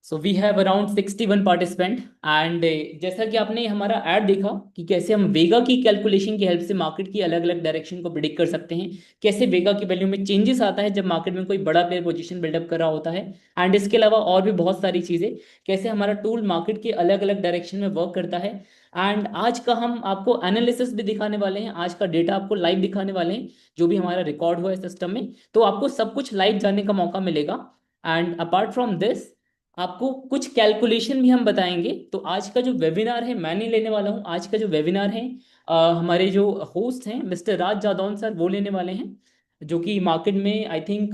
So we have around 61 participant and जैसा कि आपने हमारा ऐड देखा कि कैसे हम वेगा की कैलकुलेशन की हेल्प से मार्केट की अलग अलग डायरेक्शन को प्रिडिक्ट कर सकते हैं। कैसे वेगा की वैल्यू में चेंजेस आता है जब मार्केट में कोई बड़ा प्लेयर पोजीशन बिल्डअप कर रहा होता है। एंड इसके अलावा और भी बहुत सारी चीज़ें, कैसे हमारा टूल मार्केट के अलग अलग डायरेक्शन में वर्क करता है। एंड आज का हम आपको एनालिसिस भी दिखाने वाले हैं, आज का डेटा आपको लाइव दिखाने वाले हैं जो भी हमारा रिकॉर्ड हुआ है सिस्टम में। तो आपको सब कुछ लाइव जानने का मौका मिलेगा। एंड अपार्ट फ्रॉम दिस आपको कुछ कैलकुलेशन भी हम बताएंगे। तो आज का जो वेबिनार है मैं नहीं लेने वाला हूँ, आज का जो वेबिनार है हमारे जो होस्ट हैं मिस्टर राज जादौन सर वो लेने वाले हैं, जो कि मार्केट में आई थिंक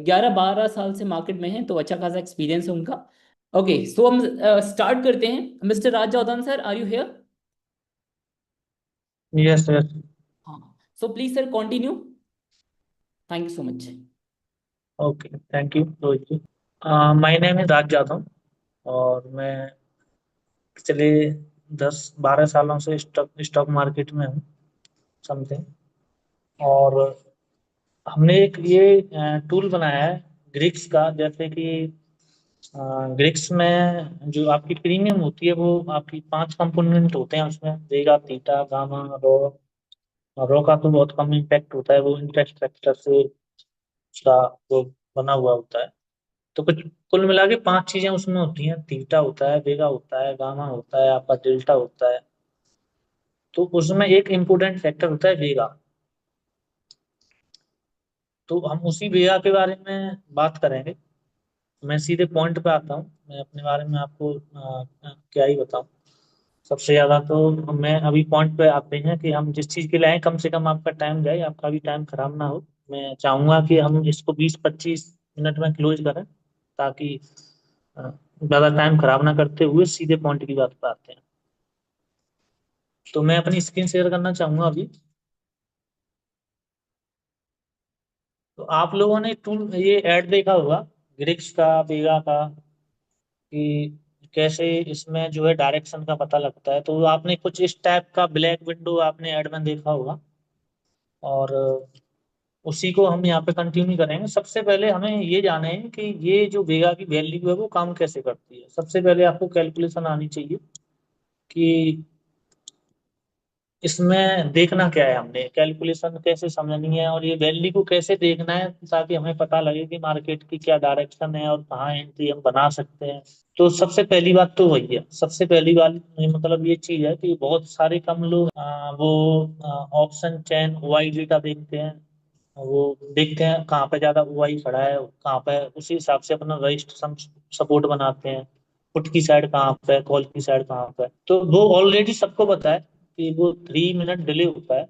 11-12 साल से मार्केट में है, तो अच्छा खासा एक्सपीरियंस है उनका। ओके, सो हम स्टार्ट करते हैं। Mister Raj Jadaun sir, are you here? Yes yes. हाँ, so please sir continue. Thank you so much. Okay, thank you Rohit ji. My name है राज जादव और मैं पिछले 10-12 सालों से स्टॉक स्टॉक मार्केट में हूँ, समथिंग। और हमने एक ये टूल बनाया है ग्रिक्स का। जैसे कि ग्रिक्स में जो आपकी प्रीमियम होती है वो आपकी 5 कंपोनेंट होते हैं उसमें, वेगा, थीटा, गामा, रो। रो का तो बहुत कम इम्पैक्ट होता है, वो इंटरेस्ट फैक्टर से उसका वो बना हुआ होता है। तो कुछ कुल मिला के 5 चीजें उसमें होती हैं, थीटा होता है, वेगा होता है, गामा होता है, आपका डेल्टा होता है। तो उसमें एक इम्पोर्टेंट फैक्टर होता है वेगा। तो हम उसी वेगा के बारे में बात करेंगे। मैं सीधे पॉइंट पे आता हूँ, मैं अपने बारे में आपको क्या ही बताऊँ। सबसे ज्यादा तो मैं अभी पॉइंट पे आते हैं कि हम जिस चीज के लिए आए कम से कम आपका टाइम जाए, आपका भी टाइम खराब ना हो। मैं चाहूंगा कि हम इसको 20-25 मिनट में क्लोज करें, ताकि अ, ज्यादा टाइम खराब ना करते हुए सीधे पॉइंट की बात पे आते हैं। तो मैं अपनी स्क्रीन शेयर करना चाहूंगा अभी। तो आप लोगों ने टूल ये ऐड देखा होगा ग्रिक्स का, वेगा का, कि कैसे इसमें जो है डायरेक्शन का पता लगता है। तो आपने कुछ इस टाइप का ब्लैक विंडो आपने ऐड में देखा होगा। और उसी को हम यहाँ पे कंटिन्यू करेंगे। सबसे पहले हमें ये जाने हैं कि ये जो वेगा की वैल्यू है वो काम कैसे करती है। सबसे पहले आपको कैलकुलेशन आनी चाहिए कि इसमें देखना क्या है, हमने कैलकुलेशन कैसे समझनी है और ये वैल्यू को कैसे देखना है, ताकि हमें पता लगे कि मार्केट की क्या डायरेक्शन है और कहाँ एंट्री हम बना सकते हैं। तो सबसे पहली बात तो वही है। सबसे पहली बात मतलब ये चीज है कि बहुत सारे कम लोग वो ऑप्शन चेन वाई डेटा देखते हैं। वो देखते हैं कहाँ पे ज्यादा वाई खड़ा है, कहाँ पे उसी हिसाब से अपना रजिस्ट्रेशन सपोर्ट बनाते हैं। पुट की साइड कहाँ पे, कॉल की साइड कहाँ पे। तो वो ऑलरेडी सबको पता है कि वो 3 मिनट डिले होता है।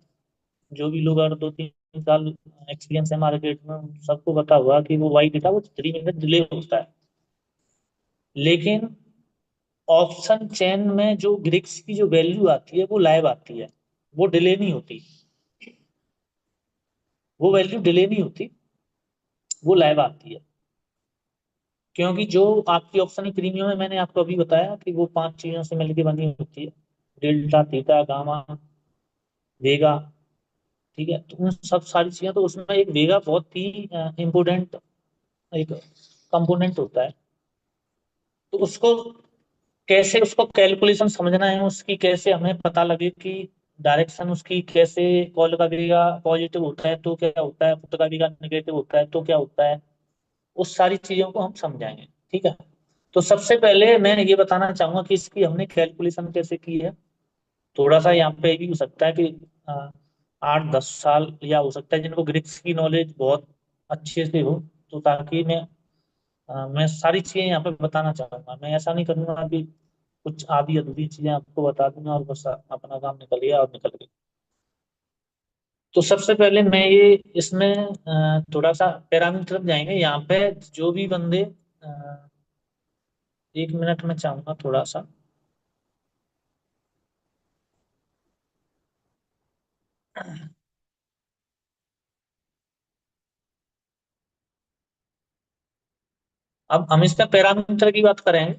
जो भी लोग अगर 2-3 साल एक्सपीरियंस है मार्केट में, उन सबको पता हुआ कि वो वाई डेटा वो 3 मिनट डिले होता है। लेकिन ऑप्शन चेन में जो ग्रिक्स की जो वैल्यू आती है वो लाइव आती है, वो डिले नहीं होती। वो वैल्यू डिले नहीं होती, वो लाइव आती है। क्योंकि जो आपकी ऑप्शन की प्रीमियम है, मैंने आपको अभी बताया कि वो 5 चीजों से मिलकर बनी होती है। डेल्टा, थीटा, गामा, वेगा। ठीक है, तो उन सब सारी चीजें, तो उसमें एक वेगा बहुत ही इम्पोर्टेंट एक कंपोनेंट होता है। तो उसको कैसे, उसको कैलकुलेशन समझना है, उसकी कैसे हमें पता लगे कि डायरेक्शन उसकी कैसे। कॉल का वेगा पॉजिटिव होता है तो क्या होता है, पुट का वेगा नेगेटिव होता है तो क्या होता है। उस सारी चीजों को हम समझाएंगे, ठीक है। तो सबसे पहले मैं ये बताना चाहूंगा कि इसकी हमने कैलकुलेशन कैसे की है। थोड़ा सा यहाँ पे भी हो सकता है कि अ, 8-10 साल, या हो सकता है जिनको ग्रिक्स की नॉलेज बहुत अच्छे से हो। तो ताकि मैं सारी चीजें यहाँ पे बताना चाहूंगा। मैं ऐसा नहीं करूंगा कि कुछ आधी अधूरी चीजें आपको बता दूंगा और बस अपना काम निकल गया और निकल गया। तो सबसे पहले मैं ये इसमें थोड़ा सा पैरामीटर जाएंगे यहाँ पे। जो भी बंदे 1 मिनट में चाहूंगा थोड़ा सा। अब हम इसका पैरामीटर की बात करेंगे।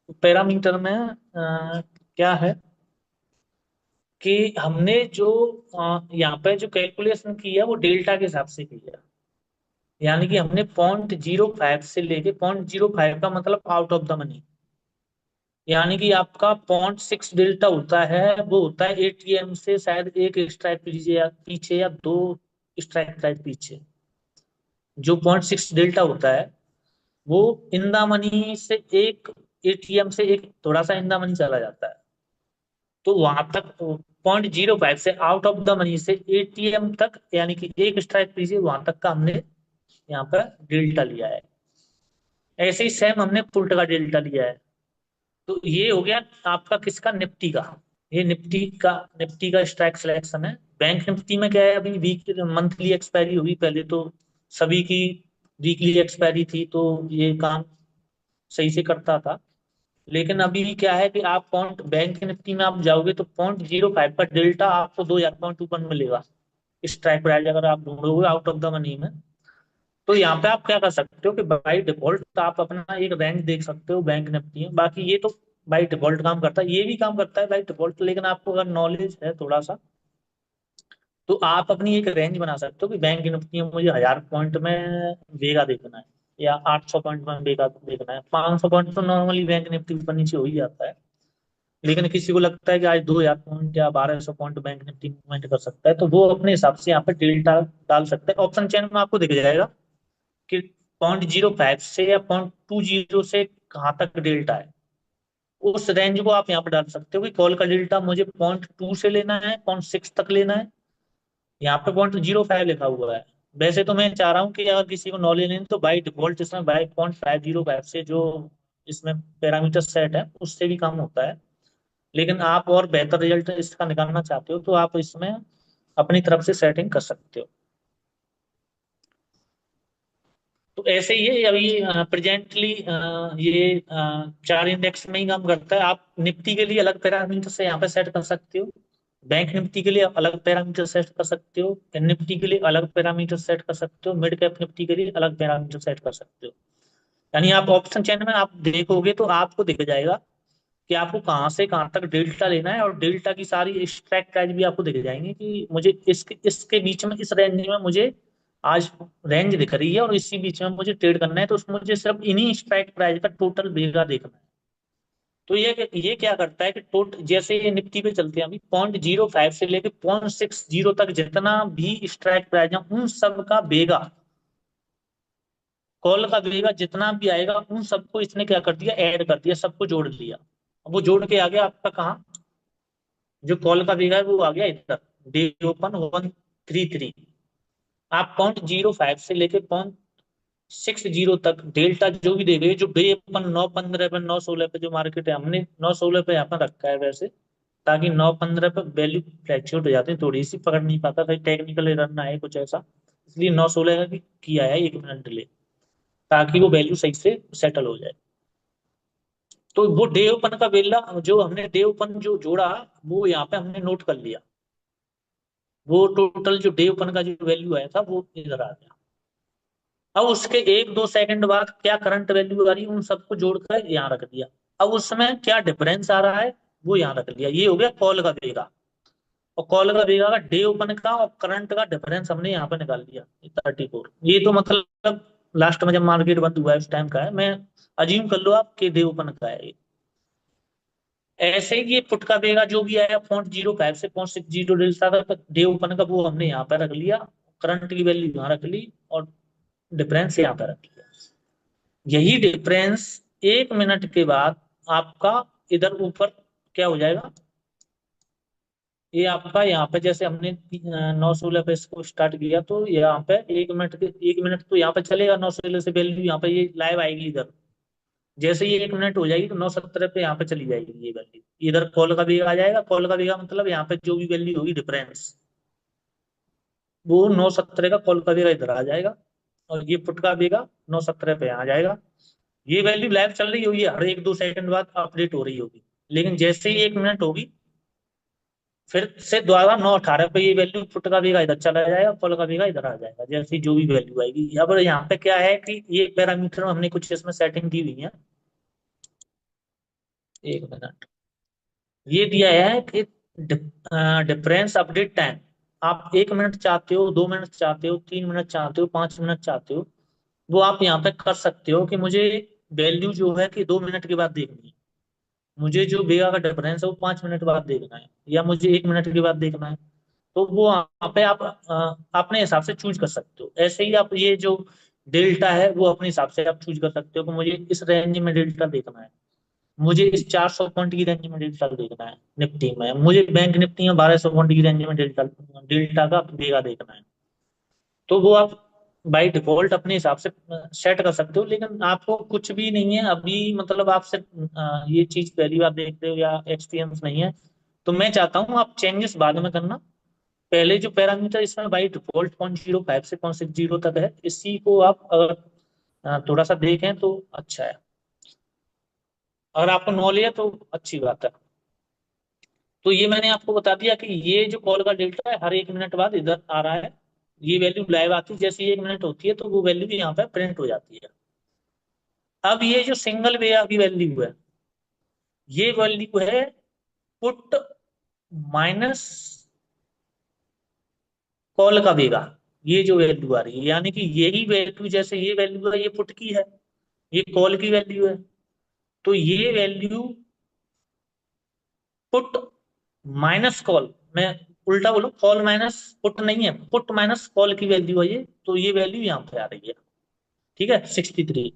तो पैरामीटर में क्या है कि हमने जो यहाँ पे जो कैलकुलेशन की है वो डेल्टा के हिसाब से की है। यानी कि हमने 0.05 से लेके 0.05 का मतलब आउट ऑफ द मनी, यानी कि आपका 0.6 डेल्टा होता है, वो होता है एटीएम से शायद एक स्ट्राइक पीछे या दो स्ट्राइक प्राइस पीछे। जो 0.6 डेल्टा होता है वो इन द मनी से एक एटीएम से एक थोड़ा सा इन द मनी चला जाता है, तो वहां तक 0.05 से आउट ऑफ द मनी से एटीएम तक, यानी कि एक स्ट्राइक पीछे वहां तक का हमने यहाँ पर डेल्टा लिया है। ऐसे ही सेम हमने पुट का डेल्टा लिया है। तो ये हो गया आपका किसका, निफ्टी का। ये निफ्टी का स्ट्राइक सिलेक्शन है। बैंक निफ्टी में क्या है, अभी वीक मंथली एक्सपायरी हुई, पहले तो सभी की वीकली एक्सपायरी थी, तो ये काम सही से करता था। लेकिन अभी क्या है कि आप पॉइंट बैंक निफ्टी में आप जाओगे तो 0.05 का डेल्टा आपको 2,000.21 मिलेगा स्ट्राइक प्राइस, अगर आप ढूंढोगे आउट ऑफ द मनी में। तो यहाँ पे आप क्या कर सकते हो कि बाई डिफॉल्ट आप अपना एक रेंज देख सकते हो बैंक निफ्टी में। बाकी ये तो बाई डिफॉल्ट काम करता है, ये भी काम करता है बाई डिफॉल्ट, लेकिन आपको अगर नॉलेज है थोड़ा सा तो आप अपनी एक रेंज बना सकते हो कि बैंक निफ्टी में मुझे 1,000 पॉइंट में वेगा देखना है, या 800 पॉइंट में वेगा देखना है। 500 पॉइंट तो नॉर्मली बैंक निफ्टी ऊपर नीचे हो ही जाता है, लेकिन किसी को लगता है कि आज 2,000 पॉइंट या 1,200 पॉइंट बैंक निफ्टी मूवमेंट कर सकता है, तो वो अपने हिसाब से यहाँ पे डेल्टा डाल सकता है। ऑप्शन चेन में आपको दिख जाएगा कि 0.05 से या 0.20 से कहाँ तक डेल्टा है, उस रेंज को आप यहाँ पे डाल सकते हो कि कॉल का डेल्टा मुझे 0.2 से लेना है, 0.6 तक लेना है। यहाँ पे 0.05 लिखा हुआ है। वैसे तो मैं चाह रहा हूँ कि अगर किसी को नॉलेज नहीं तो बाई डिफॉल्ट इसमें बाई 0.505 से जो इसमें पैरामीटर सेट है उससे भी काम होता है। लेकिन आप और बेहतर रिजल्ट इसका निकालना चाहते हो तो आप इसमें अपनी तरफ से सेटिंग कर सकते हो। तो ऐसे ही है अभी प्रेजेंटली ये चार इंडेक्स में ही काम करता है। आप निफ्टी के लिए अलग पैरामीटर से यहाँ पे सेट कर सकते हो, बैंक निफ्टी के लिए अलग पैरामीटर सेट कर सकते हो, निफ्टी के लिए अलग पैरामीटर सेट कर सकते हो, मिड कैप निफ्टी के लिए अलग पैरामीटर सेट कर सकते हो। यानी आप ऑप्शन चेन में आप देखोगे तो आपको दिख जाएगा कि आपको कहाँ से कहाँ तक डेल्टा लेना है, और डेल्टा की सारी स्ट्राइक प्राइस भी आपको दिख जाएंगे कि मुझे इसके इसके बीच में, इस रेंज में मुझे आज रेंज दिख रही है और इसी बीच में मुझे ट्रेड करना है, तो उसमें मुझे सिर्फ इन्हीं स्ट्राइक प्राइस का टोटल भेगा देखना है। तो ये क्या करता है कि जैसे ये निफ्टी पे चलते हैं अभी 0.05 से लेके 0.60 तक जितना भी स्ट्राइक प्राइस है उन सब का बेगा, कॉल का बेगा जितना भी आएगा उन सबको इसने क्या कर दिया, ऐड कर दिया, सबको जोड़ लिया। अब वो जोड़ के आ गया आपका कहाँ, जो कॉल का बेगा है वो आ गया इधर, डे ओपन 133। आप 0.05 से लेके 0.60 तक डेल्टा जो भी देंगे, जो डे ओपन 9:15 पे 9:16 पे जो मार्केट है, हमने 9:16 पे यहाँ पर रखा है वैसे, ताकि 9:15 पे वैल्यू फ्लैक्चुएट हो जाती है, थोड़ी सी पकड़ नहीं पाता था, टेक्निकल एरर ना है कुछ ऐसा, इसलिए 9:16 का किया है 1 मिनट डिले, ताकि वो वैल्यू सही से सेटल हो जाए। तो वो डे ओपन का वेला जो हमने डे ओपन जो जोड़ा वो यहाँ पे हमने नोट कर लिया, वो टोटल जो डे ओपन का जो वैल्यू आया था वो इधर आ गया। अब उसके 1-2 सेकंड बाद क्या करंट वैल्यू आ रही है उन सबको जोड़कर यहाँ रख दिया। अब उसमें क्या डिफरेंस आ रहा है वो यहाँ रख लिया। ये हो गया कॉल का वेगा, और कॉल का वेगा का डे ओपन का और करंट का डिफरेंस हमने यहाँ पे निकाल लिया 34। ये तो मतलब लास्ट में जब मार्केट बंद हुआ है उस टाइम का है, मैं अज्यूम कर लो आप कि डे ओपन का है ये। ऐसे ही ये पुट का बेगा जो भी आया 0.05 से 0.60 डेल्टा तक डे ओपन का वो हमने यहाँ पे रख लिया, करंट की वैल्यू यहाँ रख ली और डिफरेंस यहाँ पे रख लिया। यही डिफरेंस 1 मिनट के बाद आपका इधर ऊपर क्या हो जाएगा, ये आपका यहाँ पे जैसे हमने 9:16 पे इसको स्टार्ट किया, तो यहाँ पे 1 मिनट तो यहाँ पे चलेगा 9:16 से वैल्यू यहाँ पे ये लाइव आएगी इधर। जैसे ही 1 मिनट हो जाएगी तो 9:17 पे यहाँ पे चली जाएगी ये वैल्यू, इधर कॉल का बेगा आ जाएगा। कॉल का बेगा मतलब यहाँ पे जो भी वैल्यू होगी डिफरेंस, वो 9:17 का कॉल का बेगा इधर आ जाएगा, और ये पुट का बेगा 9:17 पे आ जाएगा। ये वैल्यू लाइव चल रही होगी, हर 1-2 सेकंड बाद अपडेट हो रही होगी, लेकिन जैसे ही 1 मिनट होगी फिर से दोबारा 9:18 पे ये वैल्यू पुट का बेगा इधर चला जाएगा, कॉल का बेगा इधर आ जाएगा, जैसे जो भी वैल्यू आएगी। अब यहाँ पे क्या है कि ये पैरामीटर हमने कुछ इसमें सेटिंग की हुई है। 1 मिनट, ये दिया है कि डिफरेंस अपडेट टाइम, आप 1 मिनट चाहते हो, 2 मिनट चाहते हो, 3 मिनट चाहते हो, 5 मिनट चाहते हो, वो आप यहाँ पे कर सकते हो कि मुझे वैल्यू जो है कि 2 मिनट के बाद देखनी है, मुझे जो बेगा का डिफरेंस है वो 5 मिनट बाद देखना है, या मुझे 1 मिनट के बाद देखना है। तो वो वहाँ पे आप अपने हिसाब से चूज कर सकते हो। ऐसे ही आप ये जो डेल्टा है वो अपने हिसाब से आप चूज कर सकते हो कि मुझे इस रेंज में डेल्टा देखना है, मुझे इस 400 पॉइंट की रेंज में डेल्टा देखना है निफ्टी में, मुझे बैंक निफ्टी में 1200 पॉइंट की रेंज में डेल्टा डेल्टा का बेगा देखना है। तो वो आप बाय डिफॉल्ट अपने हिसाब से सेट कर सकते हो, लेकिन आपको कुछ भी नहीं है अभी, मतलब आपसे ये चीज पहली बार देख रहे हो या एक्सपीरियंस नहीं है, तो मैं चाहता हूँ आप चेंजेस बाद में करना। पहले जो पैरामीटर इसमें बाई डिफॉल्ट 0.05 से 0.60 तक है, इसी को आप अगर थोड़ा सा देखें तो अच्छा है। अगर आपको नॉलेज है तो अच्छी बात है। तो ये मैंने आपको बता दिया कि ये जो कॉल का डेल्टा है हर 1 मिनट बाद इधर आ रहा है, ये वैल्यू लाइव आती है, जैसे ही 1 मिनट होती है तो वो वैल्यू यहाँ पे प्रिंट हो जाती है। अब ये जो सिंगल वे की वैल्यू है, ये वैल्यू है पुट माइनस कॉल का वेगा, ये जो वैल्यू आ रही है, यानी कि यही वैल्यू, जैसे ये वैल्यू है ये पुट की है, ये कॉल की वैल्यू है, तो ये वैल्यू पुट माइनस कॉल, मैं उल्टा बोलूं, कॉल माइनस पुट नहीं है, पुट माइनस कॉल की वैल्यू है ये, तो ये वैल्यू यहाँ पे आ रही है। ठीक है, 63।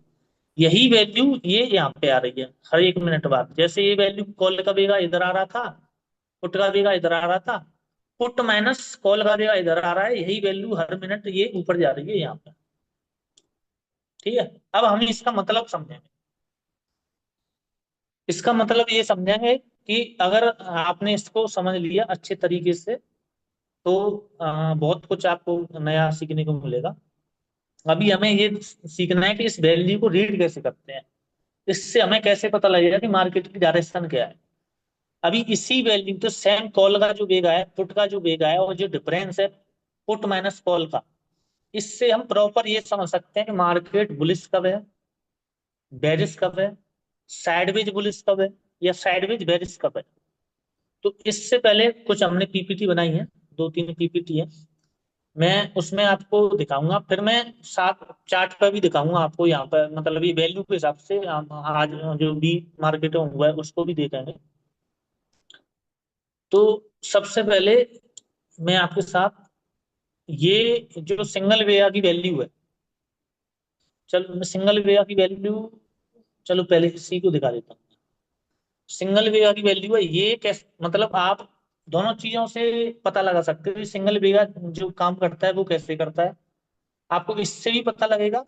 यही वैल्यू ये यहाँ पे आ रही है हर 1 मिनट बाद, जैसे ये वैल्यू कॉल का बेगा इधर आ रहा था, पुट का बेगा इधर आ रहा था, पुट माइनस कॉल का बेगा इधर आ रहा है, यही वैल्यू हर मिनट ये ऊपर जा रही है यहाँ पे। ठीक है, अब हम इसका मतलब समझेंगे। इसका मतलब ये समझेंगे कि अगर आपने इसको समझ लिया अच्छे तरीके से, तो बहुत कुछ आपको नया सीखने को मिलेगा। अभी हमें ये सीखना है कि इस वैल्यू को रीड कैसे करते हैं, इससे हमें कैसे पता लगेगा कि मार्केट की डायरेक्शन क्या है। अभी इसी वैल्यू तो सेम कॉल का जो वेगा है, पुट का जो वेगा है, और जो डिफरेंस है पुट माइनस कॉल का, इससे हम प्रॉपर ये समझ सकते हैं कि मार्केट बुलिश कब है, बेरिश कब है, साइडवेज बुलिश कब है, या साइडवेज बेरिश कब है। तो इससे पहले कुछ हमने पीपीटी बनाई है, 2-3 पीपीटी है, मैं उसमें आपको दिखाऊंगा, फिर मैं साथ चार्ट पर भी दिखाऊंगा आपको यहाँ पर, मतलब ये वैल्यू के हिसाब से आज जो भी मार्केट में हुआ है उसको भी देखेंगे। तो सबसे पहले मैं आपके साथ ये जो सिंगल वेया की वैल्यू है, चलो मैं सिंगल वेया की वैल्यू, चलो पहले इसी को दिखा देता हूँ। सिंगल वेगा की वैल्यू है ये, कैसे मतलब आप दोनों चीजों से पता लगा सकते हो सिंगल वेगा जो काम करता है वो कैसे करता है, आपको इससे भी पता लगेगा।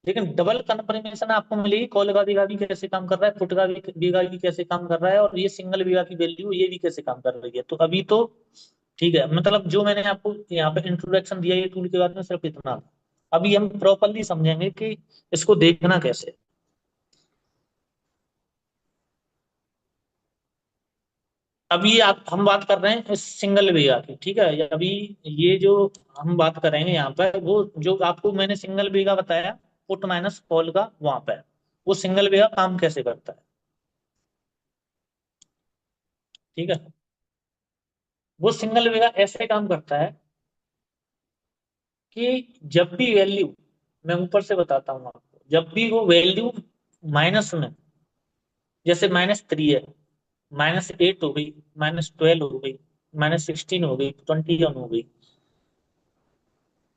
लेकिन डबल कंफर्मेशन आपको मिलेगी, कॉल का बीघा भी कैसे काम कर रहा है, फुट का भी बीघा भी कैसे काम कर रहा है, और ये सिंगल बीघा की वैल्यू ये भी कैसे काम कर रही है। तो अभी तो ठीक है, मतलब जो मैंने आपको यहाँ पे इंट्रोडक्शन दिया ये टूल के बारे में सिर्फ इतना था। अभी हम प्रॉपरली समझेंगे कि इसको देखना कैसे। अभी आप हम बात कर रहे हैं इस सिंगल बीघा की, ठीक है, अभी ये जो हम बात करेंगे यहाँ पर, वो जो आपको मैंने सिंगल बीघा बताया पुट माइनस कॉल का, वहां पे वो सिंगल बीघा काम कैसे करता है। ठीक है, वो सिंगल बीघा ऐसे काम करता है कि जब भी वैल्यू, मैं ऊपर से बताता हूँ आपको, जब भी वो वैल्यू माइनस में, जैसे -3 है, -8 हो गई, -12 हो गई, -16 हो गई, 21 हो गई,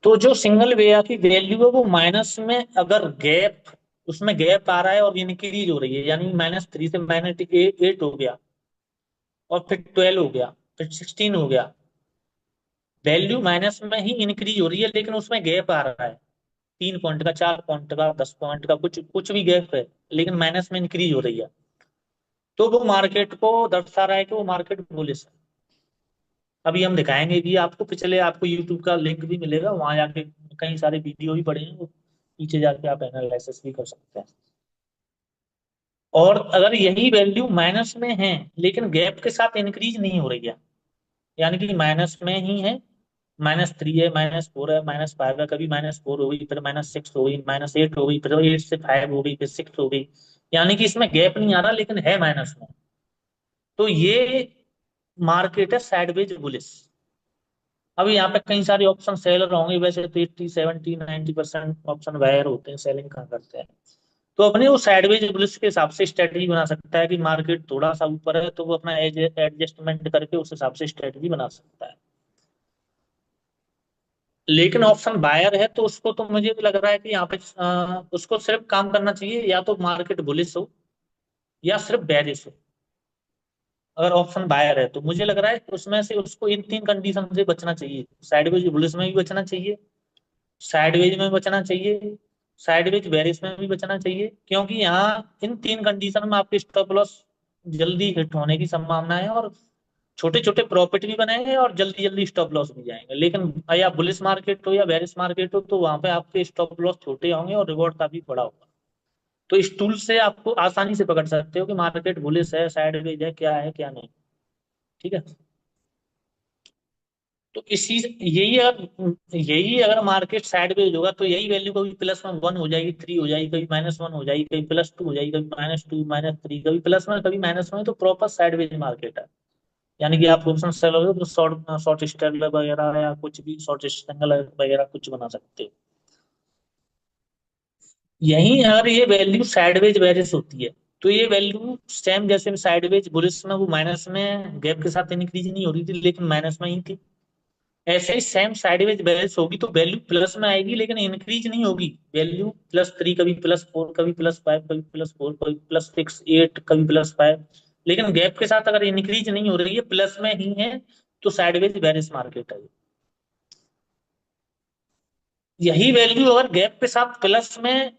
तो जो सिंगल वेया की वैल्यू है वो माइनस में अगर गैप, उसमें गैप आ रहा है और इंक्रीज हो रही है, यानी -3 से -8 हो गया, और फिर 12 हो गया, फिर 16 हो गया, वैल्यू माइनस में ही इंक्रीज हो रही है, लेकिन उसमें गैप आ रहा है 3 पॉइंट का, 4 पॉइंट का, 10 पॉइंट का, कुछ कुछ भी गैप है, लेकिन माइनस में इंक्रीज हो रही है, तो वो मार्केट को दर्शा रहा है कि वो मार्केट बुलिश है। अभी हम दिखाएंगे भी आपको, पिछले आपको यूट्यूब का लिंक भी मिलेगा, वहां जाके कई सारे वीडियो भी पड़े हैं, वो पीछे जाके आप एनालिसिस भी कर सकते हैं। और अगर यही वैल्यू माइनस में है लेकिन गैप के साथ इंक्रीज नहीं हो रही है, यानी कि माइनस में ही है, -3 है, -4 है, -5 है, कभी -4 हो गई, फिर -6 हो गई, -8 हो गई, फिर 8 से 5 हो गई, फिर 6 हो गई, यानी कि इसमें गैप नहीं आ रहा लेकिन है माइनस में, तो ये मार्केट है साइडवेज बुलिश। अभी यहाँ पे कई सारे ऑप्शन सेलर होंगे, वैसे तो 80 70 90% ऑप्शन बायर होते हैं, सेलिंग कहाँ करते हैं। तो अपने वो साइडवेज बुलिश के हिसाब से स्ट्रेटजी बना सकता है कि मार्केट थोड़ा सा ऊपर है तो वो अपना एज एडजस्टमेंट करके उस हिसाब से स्ट्रेटजी बना सकता है। लेकिन ऑप्शन बायर है तो उसको तो मुझे भी लग रहा है कि यहाँ पे उसको सिर्फ काम करना चाहिए या तो मार्केट बुलिश हो या सिर्फ बेरिश हो। अगर ऑप्शन बायर है तो मुझे लग रहा है कि उसमें से उसको इन तीन कंडीशन से बचना चाहिए, साइडवेज बुलिश में भी बचना चाहिए, साइडवेज में बचना चाहिए, साइडवेज बेरिश में भी बचना चाहिए, क्योंकि यहाँ इन तीन कंडीशन में आपके स्टॉप लॉस जल्दी हिट होने की संभावना है, और छोटे छोटे प्रॉफिट भी बनाएंगे और जल्दी जल्दी स्टॉप लॉस भी जाएंगे। लेकिन या बुलिश मार्केट हो या बेरिश मार्केट हो तो वहां पे आपके स्टॉप लॉस छोटे होंगे और रिवॉर्ड काफी बड़ा होगा। तो इस टूल से आपको आसानी से पकड़ सकते हो कि मार्केट बुलिश है, साइडवेज है क्या नहीं। ठीक है। तो इसी यही अगर मार्केट साइडवेज होगा तो यही वैल्यू कभी +1 हो जाएगी, 3 हो जाएगी, कभी -1 हो जाएगी, कभी +2 हो जाएगी, कभी -2 -3, कभी +1 कभी -1, तो प्रॉपर साइडवेज मार्केट है। यानी कि आप ऑप्शन सेल हो तो शॉर्ट शॉर्ट स्टैंडर्ड वगैरह या कुछ भी शॉर्ट स्टैंडर्ड वगैरह कुछ बना सकते हो। यही अगर ये वैल्यू साइडवेज वेरिएस होती है तो ये वैल्यू सेम जैसे साइडवेज बुलिस में वो माइनस में गैप के साथ इंक्रीज नहीं हो रही थी लेकिन माइनस में ही थी, ऐसे ही सेम साइडवेज बैलेंस होगी तो वैल्यू प्लस में आएगी लेकिन इंक्रीज नहीं होगी। वैल्यू +3, कभी +4, कभी +5, कभी +4, कभी +6 8, कभी +5, लेकिन गैप के साथ अगर इंक्रीज नहीं हो रही है, प्लस में ही है, तो साइडवेज बेरिश मार्केट है। यही वैल्यू अगर गैप के साथ प्लस में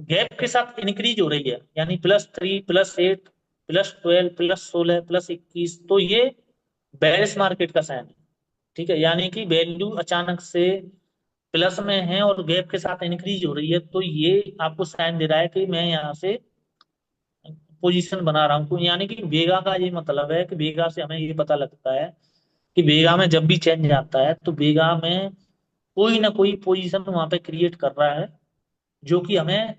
गैप के साथ इंक्रीज हो रही है, यानी +3, +8, +12, +16, +21, तो ये बेरिश मार्केट का साइन है। ठीक है, यानी कि वैल्यू अचानक से प्लस में है और गैप के साथ इंक्रीज हो रही है तो ये आपको साइन दे रहा है कि मैं यहाँ से पोजीशन बना रहा हूँ। यानी कि वेगा का ये मतलब है कि वेगा से हमें ये पता लगता है कि वेगा में जब भी चेंज आता है तो वेगा में कोई ना कोई पोजीशन वहां पे क्रिएट कर रहा है, जो कि हमें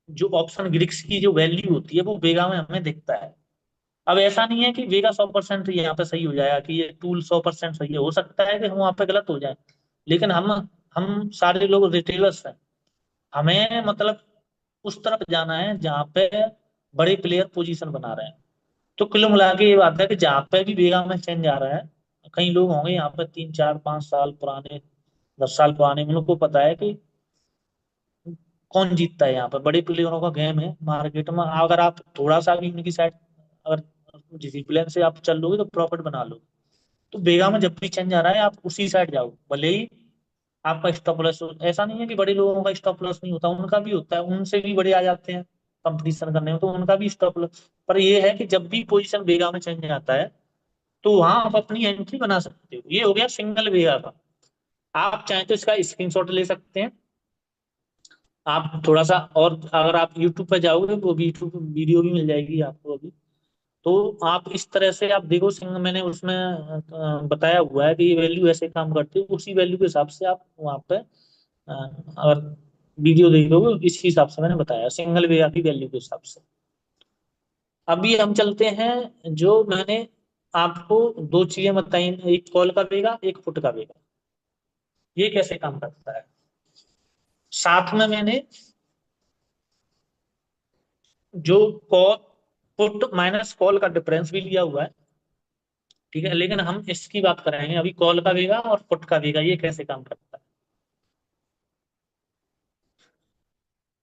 जो ऑप्शन ग्रिक्स की जो वैल्यू होती है वो वेगा में हमें दिखता है। अब ऐसा नहीं है कि वेगा 100% यहाँ पे सही हो जाएगा, कि ये टूल 100% सही है, हो सकता है कि हम वहां पे गलत हो जाए। लेकिन हम सारे लोग रिटेलर्स हैं, हमें मतलब उस तरफ जाना है जहाँ पे बड़े प्लेयर पोजीशन बना रहे हैं। तो कुल मिला के ये बात है कि जहाँ पे भी वेगा में चेंज आ रहा है, कई लोग होंगे यहाँ पे 3 4 5 साल पुराने, 10 साल पुराने, उनको पता है कि कौन जीतता है। यहाँ पर बड़े प्लेयरों का गेम है मार्केट में, अगर आप थोड़ा सा भी उनकी साइड अगर डिसिप्लिन से आप चल लोगे तो प्रॉफिट बना लो। तो वेगा में जब भी चेंज आ रहा है आप उसी साइड जाओ, भले ही आपका स्टॉप लॉस ऐसा नहीं है कि बड़े लोगों का स्टॉप लॉस नहीं होता, उनका भी होता है, उनसे भी बड़े आ जाते हैं कंपटीशन करने में तो उनका भी स्टॉप लॉस। पर ये है कि जब भी पोजीशन वेगा में चेंज आता है तो वहां आप अपनी एंट्री बना सकते हो। ये हो गया सिंगल वेगा का। आप चाहें तो इसका स्क्रीनशॉट ले सकते हैं। आप थोड़ा सा और अगर आप यूट्यूब पर जाओगे वो भी यूट्यूब वीडियो भी मिल जाएगी आपको अभी। तो आप इस तरह से आप देखो सिंह मैंने उसमें बताया हुआ है कि ये वैल्यू ऐसे काम करती है, उसी वैल्यू के हिसाब से आप वहाँ पे अगर वीडियो देखोगे इस हिसाब से मैंने बताया सिंगल वे की वैल्यू के हिसाब से। अभी हम चलते हैं, जो मैंने आपको दो चीजें बताई, एक कॉल का वेगा एक पुट का वेगा, ये कैसे काम करता है। साथ में मैंने जो कॉल पुट माइनस कॉल का डिफरेंस भी लिया हुआ है। ठीक है, लेकिन हम इसकी बात करेंगे अभी कॉल का वेगा और पुट का वेगा ये कैसे काम करता है।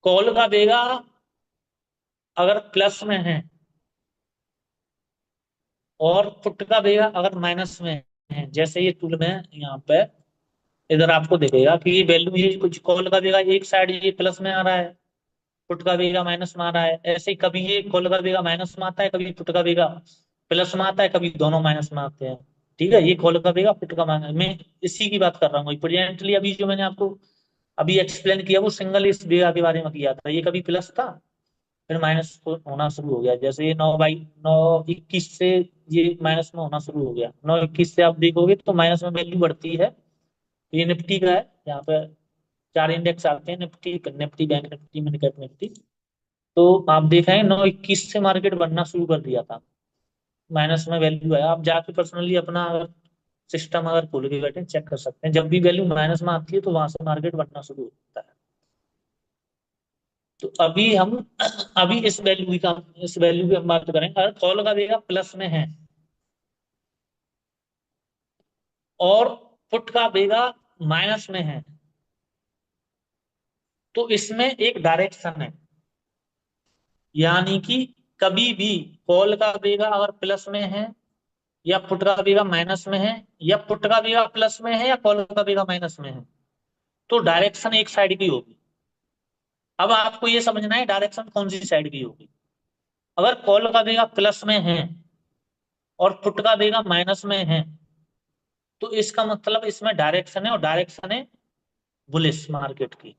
कॉल का वेगा अगर प्लस में है और पुट का वेगा अगर माइनस में है, जैसे ये टूल में यहाँ पे इधर आपको दिखेगा कि ये वैल्यू, ये कुछ कॉल का वेगा एक साइड ये प्लस में आ रहा है, पुट का वेगा माइनस में आ रहा है। ऐसे ही कभी ये कॉल का वेगा माइनस में आता है, कभी पुट का वेगा प्लस में आता है, कभी दोनों माइनस में आते हैं। ठीक है, ये कॉल का वेगा पुट का माइनस, मैं इसी की बात कर रहा हूँ प्रेजेंटली। अभी जो मैंने आपको अभी एक्सप्लेन किया वो सिंगल इस वेगा के बारे में किया था, ये कभी प्लस था फिर माइनस होना शुरू हो गया, जैसे ये 9/21 से ये माइनस में होना शुरू हो गया। 9/21 से आप देखोगे तो माइनस में वैल्यू बढ़ती है। ये निफ्टी का है, यहाँ पे 4 इंडेक्स आते हैं, Nifty Nifty bank Nifty mid cap Nifty. तो आप देखेंगे 9/21 से मार्केट बनना शुरू कर दिया था, माइनस में वैल्यू है। आप जाके पर्सनली अपना सिस्टम अगर खोल के बैठे चेक कर सकते हैं, जब भी वैल्यू माइनस में आती है तो वहां से मार्केट बढ़ना शुरू होता है। तो अभी इस वैल्यू की हम बात करेंगे। अगर कॉल का वेगा प्लस में है और पुट का वेगा माइनस में है, तो इसमें एक डायरेक्शन है। यानी कि कभी भी कॉल का वेगा अगर प्लस में है या पुट का वेगा माइनस में है, या पुट का वेगा प्लस में है या कॉल का वेगा माइनस में है, तो डायरेक्शन एक साइड की होगी। अब आपको ये समझना है डायरेक्शन कौन सी साइड की होगी। अगर कॉल का वेगा प्लस में है और पुट का वेगा माइनस में है, तो इसका मतलब इसमें डायरेक्शन है, और डायरेक्शन है बुलिश मार्केट की।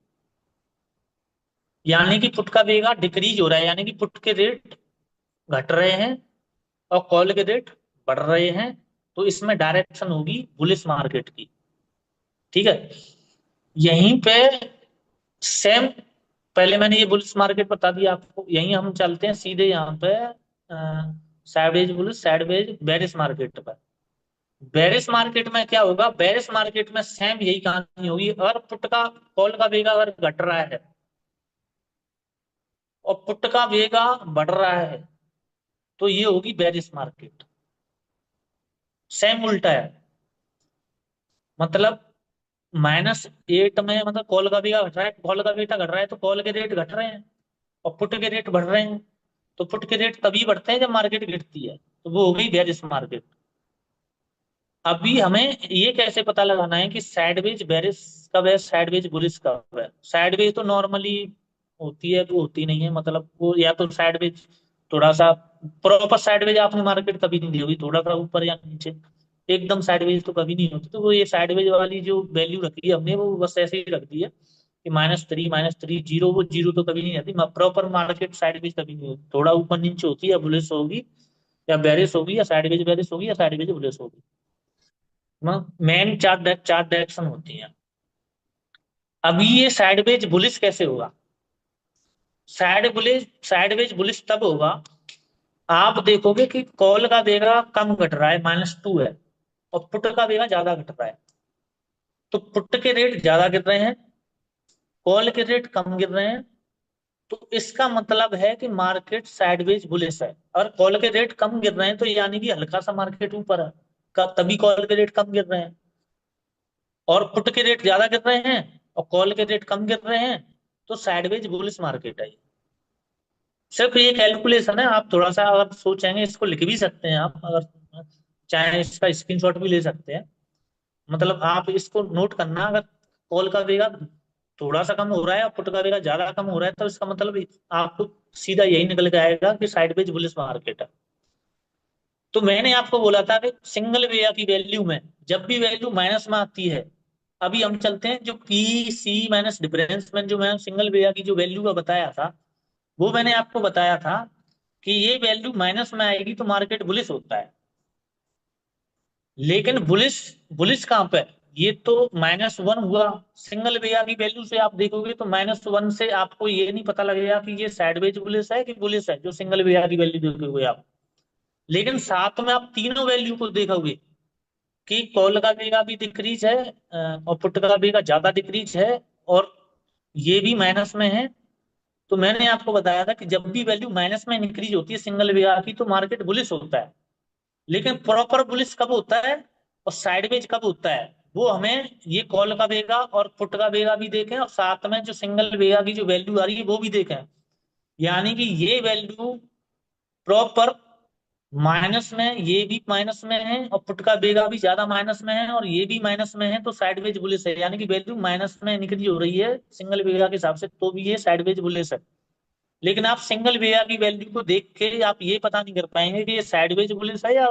यानी कि पुट का वेगा डिक्रीज हो रहा है, यानी कि पुट के रेट घट रहे हैं और कॉल के रेट बढ़ रहे हैं, तो इसमें डायरेक्शन होगी बुलिश मार्केट की। ठीक है। यहीं पे सेम, पहले मैंने ये बुलिश मार्केट बता दिया आपको, यहीं हम चलते हैं सीधे यहाँ पे sideways bullish sideways bearish market पर। बेरिश मार्केट में क्या होगा, बेरिश मार्केट में सेम यही कहानी होगी। अगर पुट का कॉल का वेगा अगर घट रहा है और पुट का वेगा बढ़ रहा है, तो ये होगी बेरिश मार्केट। सेम उल्टा है, मतलब -8 में मतलब कॉल का वेगा घट रहा है, कॉल का वेटा घट रहा है तो कॉल के रेट घट रहे हैं और पुट के रेट बढ़ रहे हैं। तो पुट के रेट तभी बढ़ते हैं जब मार्केट गिरती है, तो वो हो गई बेरिश मार्केट। अभी हमें ये कैसे पता लगाना है कि साइडवेज बेरिश कब है, साइडवेज बुलिश कब है। साइडवेज तो नॉर्मली होती है, तो होती नहीं है, मतलब वो या तो साइडवेज थोड़ा सा, प्रॉपर साइडवेज आपने मार्केट कभी नहीं दी होगी, थोड़ा सा ऊपर या नीचे, एकदम साइडवेज तो कभी नहीं होती। तो वो ये साइडवेज वाली जो वैल्यू रखी है हमने, वो बस ऐसे ही रख दी है कि -3 जीरो, वो जीरो तो कभी नहीं आती। प्रॉपर मार्केट साइडवेज कभी नहीं होती, थोड़ा ऊपर नीचे होती है, या बुलिश होगी या बेरिश होगी, या साइडवेज बेरिश होगी, या साइडवेज बुलिश होगी। मेन चार डायरेक्शन होती हैं। अभी ये साइडवेज बुलिश कैसे होगा, साइडवेज बुलिश तब होगा, आप देखोगे कि कॉल का वेगा कम घट रहा है, -2 है, और पुट का वेगा ज्यादा घट रहा है। तो पुट के रेट ज्यादा गिर रहे हैं, कॉल के रेट कम गिर रहे हैं, तो इसका मतलब है कि मार्केट साइडवेज बुलिश है। और कॉल के रेट कम गिर रहे हैं तो यानी कि हल्का सा मार्केट ऊपर है, तभी कॉल के रेट कम गिर रहे हैं। और पुट के रेट ज्यादा गिर रहे हैं और कॉल के रेट कम गिर रहे हैं, तो साइडवेज बुलिश मार्केट है ये। सिर्फ ये कैलकुलेशन है, आप थोड़ा सा अगर सोचेंगे, इसको लिख भी सकते हैं आप, अगर चाहे इसका स्क्रीनशॉट भी ले सकते हैं। मतलब आप इसको नोट करना, अगर कॉल का वेगा थोड़ा सा कम हो रहा है और पुट का वेगा ज्यादा कम हो रहा है, तो इसका मतलब आपको सीधा यही निकल के आएगा कि साइडवेज बुलिश मार्केट है। तो मैंने आपको बोला था कि सिंगल वेया की वैल्यू में जब भी वैल्यू माइनस में आती है, अभी हम चलते हैं जो पी सी माइनस डिफरेंस में, जो मैं सिंगल वेया की जो वैल्यू का बताया था, वो मैंने आपको बताया था कि ये वैल्यू माइनस में आएगी तो मार्केट बुलिश होता है। लेकिन बुलिश बुलिश कहाँ पे है? ये तो -1 हुआ। सिंगल वेया की वैल्यू से आप देखोगे तो -1 से आपको ये नहीं पता लगेगा कि ये साइडवेज बुलिश है कि बुलिश है, जो सिंगल वेया की वैल्यू देखोगे आप। लेकिन साथ में आप तीनों वैल्यू को देखोगे कि कॉल का वेगा भी डिक्रीज है, और पुट का वेगा ज्यादा डिक्रीज है, और ये भी माइनस में है। तो मैंने आपको बताया था कि जब भी वैल्यू माइनस में इंक्रीज होती है सिंगल वेगा की, तो मार्केट बुलिश होता है। लेकिन प्रॉपर बुलिश कब होता है और साइडवेज कब होता है, वो हमें ये कॉल का वेगा और पुट का वेगा भी देखें, और साथ में जो सिंगल वेगा की जो वैल्यू आ रही है वो भी देखें। यानी कि ये वैल्यू प्रॉपर माइनस में, ये भी माइनस में है और पुट का बेगा भी ज्यादा माइनस में है और ये भी माइनस में है, तो साइडवेज बुलिश है। यानी कि वैल्यू माइनस में इंक्रीज हो रही है सिंगल बेगा के हिसाब से, तो भी ये साइडवेज बुलिश है। लेकिन आप सिंगल बेगा की वैल्यू को देख के आप ये पता नहीं कर पाएंगे कि ये साइडवेज बुलिश है या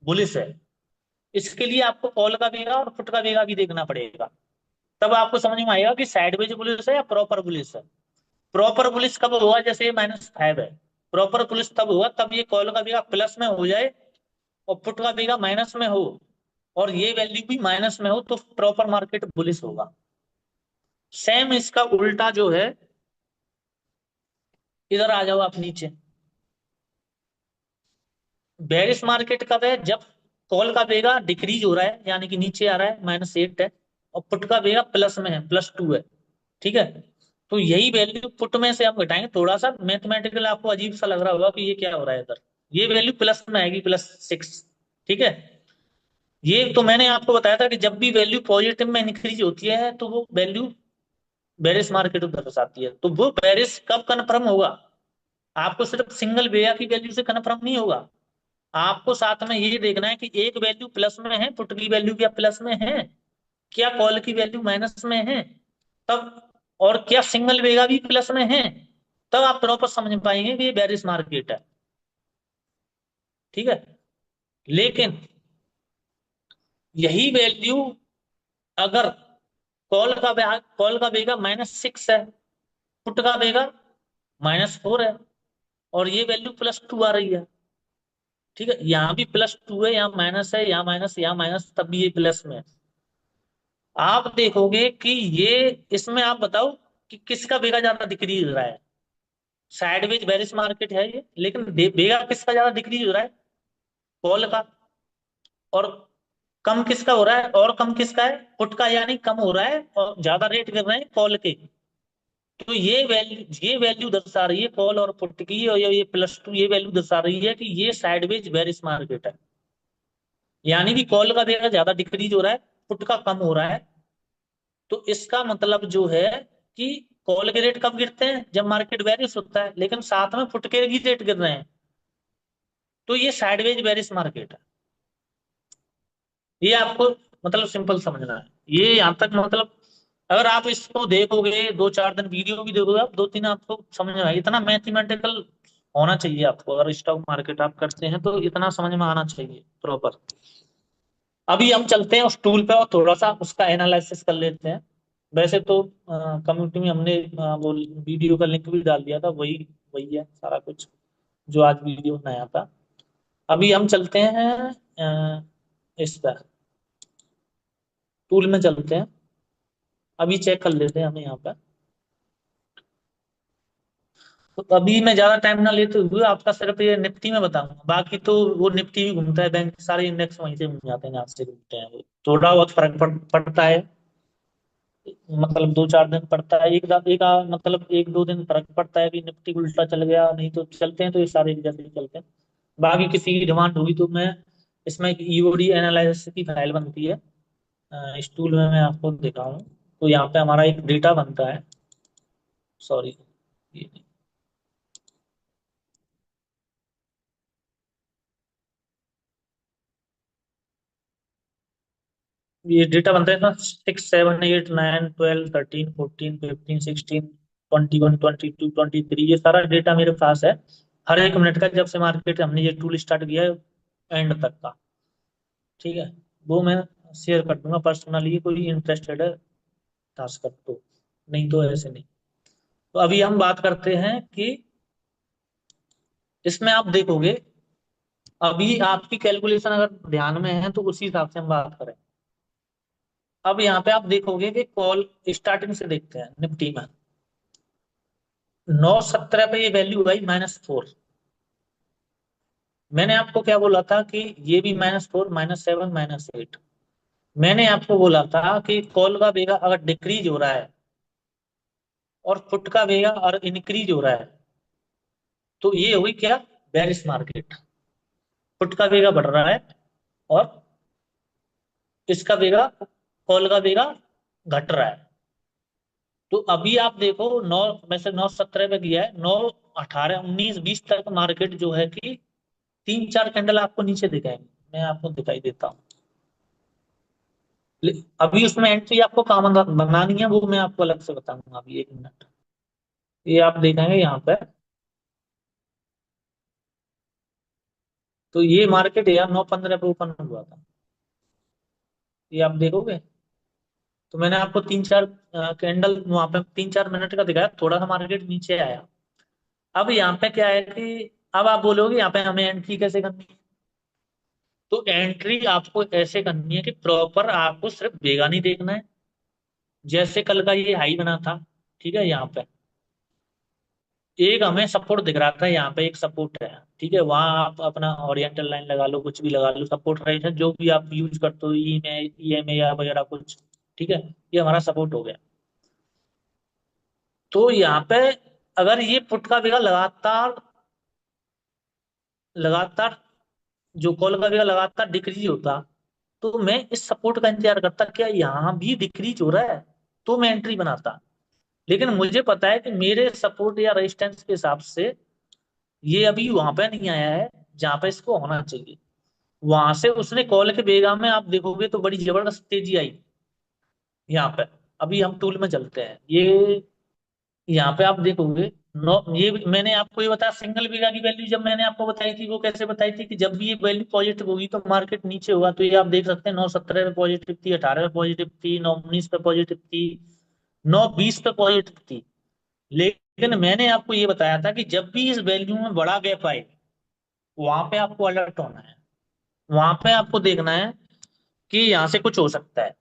बुलिश है। इसके लिए आपको कॉल का बेगा और पुट का बेगा भी देखना पड़ेगा, तब आपको समझ में आएगा कि साइडवेज बुलिश है या प्रॉपर बुलिश है। प्रॉपर बुलिश कब होगा, जैसे ये -5 है, प्रॉपर बुलिश तब होगा तब ये कॉल का बेगा प्लस में हो जाए और पुट का बेगा माइनस में हो, और ये वैल्यू भी माइनस में हो, तो प्रॉपर मार्केट बुलिश होगा। सेम इसका उल्टा जो है, इधर आ जाओ आप नीचे। बेरिश मार्केट कब है, जब कॉल का बेगा डिक्रीज हो रहा है, यानी कि नीचे आ रहा है, -8 है, और पुट का बेगा प्लस में है, +2 है। ठीक है, तो यही वैल्यू पुट में से हम घटाएंगे। थोड़ा सा मैथमेटिकल आपको अजीब सा लग रहा होगा कि ये क्या हो रहा है इधर, ये वैल्यू प्लस में आएगी, +6। ठीक है, ये तो मैंने आपको बताया था कि जब भी वैल्यू पॉजिटिव में इंक्रीज होती है तो वो वैल्यू बेरिश मार्केट को दर्शाती है। तो वो बेरिश कब कन्फर्म होगा? आपको सिर्फ सिंगल बेया की वैल्यू से कन्फर्म नहीं होगा, आपको साथ में ये देखना है कि एक वैल्यू प्लस में है, पुट की वैल्यू क्या प्लस में है, क्या कॉल की वैल्यू माइनस में है, तब, और क्या सिंगल वेगा भी प्लस में है, तब आप प्रॉपर समझ पाएंगे कि ये बेरिश मार्केट है। ठीक है, लेकिन यही वैल्यू अगर कॉल का वेगा -6 है, पुट का वेगा -4 है, और ये वैल्यू +2 आ रही है। ठीक है, यहाँ भी +2 है, यहाँ माइनस है, यहाँ माइनस, यहाँ माइनस, तब भी ये प्लस में है। आप देखोगे कि ये, इसमें आप बताओ कि किसका वेगा ज्यादा डिक्रीज हो रहा है। साइडवेज बेरिश मार्केट है ये, लेकिन वेगा किसका ज्यादा डिक्रीज हो रहा है? कॉल का। और कम किसका हो रहा है? और कम किसका है? पुट का, यानी कम हो रहा है, और ज्यादा रेट गिर रहे हैं कॉल के। तो ये वैल्यू दर्शा रही है कॉल और पुट की, और ये +2, ये वैल्यू दर्शा रही है कि ये साइडवेज बेरिश मार्केट है। यानी कि कॉल का वेगा ज्यादा डिक्रीज हो रहा है, पुट का कम हो रहा है। तो इसका मतलब जो है कि कॉल के रेट कब गिरते हैं? जब मार्केट बेरिश होता है, लेकिन साथ में पुट के भी रेट गिर रहे हैं। तो ये साइडवेज बेरिश मार्केट है। ये आपको मतलब सिंपल समझना है, ये यहाँ तक मतलब। अगर आप इसको देखोगे, 2-4 दिन वीडियो भी देखोगे आप, 2-3, आपको समझ में आएगा। इतना मैथमेटिकल होना चाहिए आपको, अगर स्टॉक मार्केट आप करते हैं तो इतना समझ में आना चाहिए प्रॉपर। अभी हम चलते हैं उस टूल पे और थोड़ा सा उसका एनालिसिस कर लेते हैं। वैसे तो कम्युनिटी में हमने वो वीडियो का लिंक भी डाल दिया था, वही वही है सारा कुछ जो आज वीडियो बनाया था। अभी हम चलते हैं इस पर टूल में चलते हैं। अभी चेक कर लेते हैं हमें यहाँ पर। तो अभी मैं ज्यादा टाइम ना लेते हुए आपका सिर्फ ये निफ्टी में बताऊंगा, बाकी तो वो निफ्टी भी घूमता है, बैंक सारे इंडेक्स वहीं से घूम जाते हैं जहाँ से घूमते हैं वो। थोड़ा बहुत फर्क पड़ता है, मतलब 2-4 दिन पड़ता है, मतलब 1-2 दिन फर्क पड़ता है कि निफ्टी उल्टा चल गया, नहीं तो चलते हैं तो ये सारे एक जैसे ही चलते हैं। बाकी किसी की डिमांड होगी तो मैं, इसमें एक ईओडी एनालिसिस की फाइल बनती है, इस टूल में मैं आपको दिखाऊं। तो यहाँ पे हमारा एक डेटा बनता है, सॉरी, ये ये डेटा बनता है ना, 6, 7, 8, 9, 12, 13, 14, 15, 16, 21, 22, 23, ये सारा डेटा मेरे पास है, हर एक मिनट का, जब से मार्केट हमने ये टूल स्टार्ट किया है एंड तक का। ठीक है, वो मैं शेयर कर दूंगा पर्सनली, कोई इंटरेस्टेड है खास कर तो, नहीं तो ऐसे नहीं। तो अभी हम बात करते हैं कि इसमें आप देखोगे, अभी आपकी कैलकुलेशन अगर ध्यान में है तो उसी हिसाब से हम बात करें। अब यहाँ पे आप देखोगे कि कॉल स्टार्टिंग से देखते हैं निफ्टी में, 9:17 पे ये वैल्यू आई -4। मैंने आपको क्या बोला था कि ये भी -4, -7, -8। मैंने आपको बोला था कि कॉल का बेगा अगर डिक्रीज हो रहा है और पुट का बेगा और इंक्रीज हो रहा है, तो ये हुई क्या? Bearish market. पुट का बेगा बढ़ रहा है और इसका बेगा, कॉल का बेगा घट रहा है। तो अभी आप देखो, 9 में से 9:17 पे गया है, 9, 18, 19, 20 तक मार्केट जो है कि 3-4 कैंडल आपको नीचे दिखाएंगे, मैं आपको दिखाई देता हूँ। अभी उसमें एंट्री आपको कहाँ बनानी है वो मैं आपको अलग से बताऊंगा, अभी 1 मिनट। ये आप देखेंगे यहाँ पे, तो ये मार्केट यार 9:15 पे ओपन हुआ था, ये आप देखोगे। तो मैंने आपको 3-4 कैंडल वहां पे 3-4 मिनट का दिखाया, थोड़ा सा मार्केट नीचे आया। अब यहाँ पे क्या है कि अब आप बोलोगे यहाँ पे हमें एंट्री कैसे करनी है? तो एंट्री आपको ऐसे करनी है कि प्रॉपर आपको सिर्फ बेगा नहीं देखना है। जैसे कल का ये हाई बना था, ठीक है, यहाँ पे एक हमें सपोर्ट दिख रहा था, यहाँ पे एक सपोर्ट है, ठीक है, वहां आप अपना ओरिएंटल लाइन लगा लो, कुछ भी लगा लो, सपोर्ट रेट है जो भी आप यूज करते हो, ई में EMA या वगैरह कुछ, ठीक है, ये हमारा सपोर्ट हो गया। तो यहाँ पे अगर ये पुट का वेगा लगातार लगातार जो कॉल का वेगा लगातार डिक्रीज होता, तो मैं इस सपोर्ट का इंतजार करता, क्या यहाँ भी डिक्रीज हो रहा है, तो मैं एंट्री बनाता। लेकिन मुझे पता है कि मेरे सपोर्ट या रेजिस्टेंस के हिसाब से ये अभी वहां पे नहीं आया है जहां पे इसको होना चाहिए। वहां से उसने कॉल के बेगा में आप देखोगे तो बड़ी जबरदस्त तेजी आई यहाँ पे। अभी हम टूल में चलते हैं, ये यहाँ पे आप देखोगे, नो, ये मैंने आपको ये बताया सिंगल बीघा की वैल्यू जब मैंने आपको बताई थी, वो कैसे बताई थी कि जब भी ये वैल्यू पॉजिटिव होगी तो मार्केट नीचे होगा। तो ये आप देख सकते हैं 9.17 पे पॉजिटिव थी, 18 पे पॉजिटिव थी, 9.19 पे पॉजिटिव थी, 9.20 पे पॉजिटिव थी। लेकिन मैंने आपको ये बताया था कि जब भी इस वैल्यू में बड़ा गैप आए, वहां पे आपको अलर्ट होना है, वहां पे आपको देखना है कि यहाँ से कुछ हो सकता है।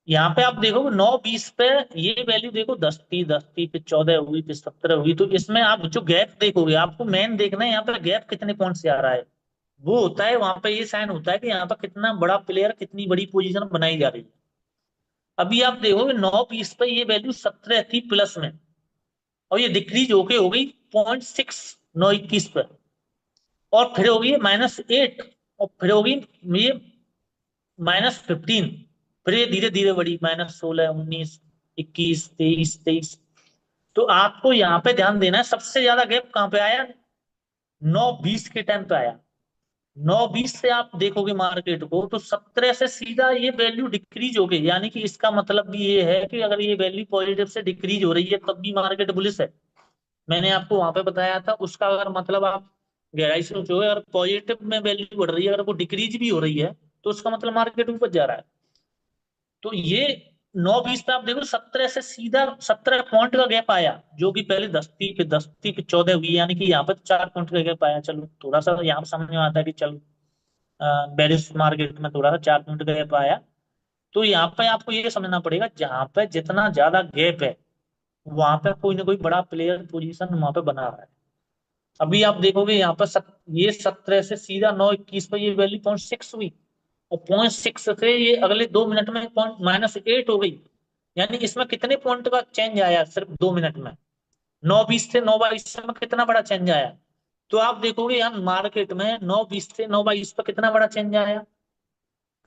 यहाँ पे आप देखोगे 9.20 पे ये वैल्यू देखो, 10 थी, 10 थी, फिर 14 हुई, फिर 17 हुई। तो इसमें आप जो गैप देखोगे, आपको मेन देखना है यहाँ पे गैप कितने पॉइंट से आ रहा है। वो होता है वहां पे, ये साइन होता है कि यहाँ पर कितना बड़ा प्लेयर, कितनी बड़ी पोजीशन बनाई जा रही है। अभी आप देखोगे 9.20 पे ये वैल्यू 17 थी प्लस में, और ये डिक्रीज होके हो गई 0.6 9.21 पे, और फिर होगी -8, और फिर होगी ये -15, फिर ये धीरे धीरे बढ़ी -16 19 21 23 23। तो आपको यहाँ पे ध्यान देना है, सबसे ज्यादा गैप कहाँ पे आया, 9.20 के टाइम पे आया। 9.20 से आप देखोगे मार्केट को तो 17 से सीधा ये वैल्यू डिक्रीज हो गई, यानी कि इसका मतलब भी ये है कि अगर ये वैल्यू पॉजिटिव से डिक्रीज हो रही है तब भी मार्केट बुलिश है। मैंने आपको वहां पे बताया था, उसका अगर मतलब आप गहराई से सोचोगे, अगर पॉजिटिव में वैल्यू बढ़ रही है, अगर वो डिक्रीज भी हो रही है, तो उसका मतलब मार्केट ऊपर जा रहा है। तो ये 9.20 पे आप देखो 17 से सीधा 17 पॉइंट का गैप आया, जो कि पहले 10 थी, फिर 10 थी, फिर 14 हुई, यानी कि यहाँ पर 4 पॉइंट का गैप आया। चलो थोड़ा सा यहाँ पर समझ में आता है कि चलो बेरिश मार्केट में थोड़ा सा 4 पॉइंट का गैप आया। तो यहाँ पे आपको ये समझना पड़ेगा, जहां पे जितना ज्यादा गैप है वहां पे कोई ना कोई बड़ा प्लेयर पोजीशन वहां पे बना रहा है। अभी आप देखोगे यहाँ पर ये 17 से सीधा 9.21 पर ये वैल्यू 0.6 हुई, और 0.6 से ये अगले 2 मिनट में पॉइंट -8 हो गई। यानी इसमें कितने पॉइंट का चेंज आया सिर्फ 2 मिनट में, 9.20 से 9.22 में कितना बड़ा चेंज आया। तो आप देखोगे यहाँ मार्केट में 9.20 से 9.22 पर कितना बड़ा चेंज आया,